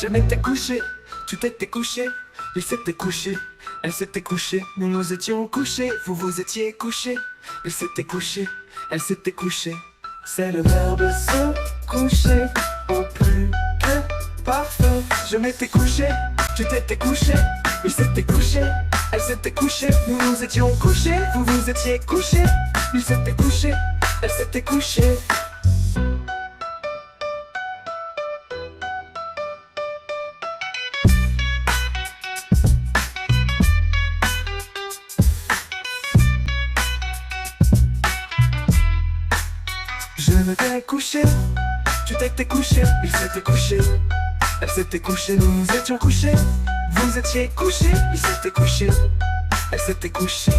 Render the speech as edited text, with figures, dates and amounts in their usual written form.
Je m'étais couché, tu t'étais couché, il s'était couché, elle s'était couchée, nous nous étions couchés, vous vous étiez couchés, il s'était couché, elle s'était couchée. C'est le verbe se coucher au plus que parfait. Je m'étais couché, tu t'étais couché, il s'était couché, elle s'était couchée, nous nous étions couchés, vous vous étiez couchés, il s'était couché, elle s'était couchée. Je m'étais couché, tu t'étais couché, il s'était couché, elle s'était couchée, nous nous étions couchés, vous étiez couchés, il s'était couché, elle s'était couchée.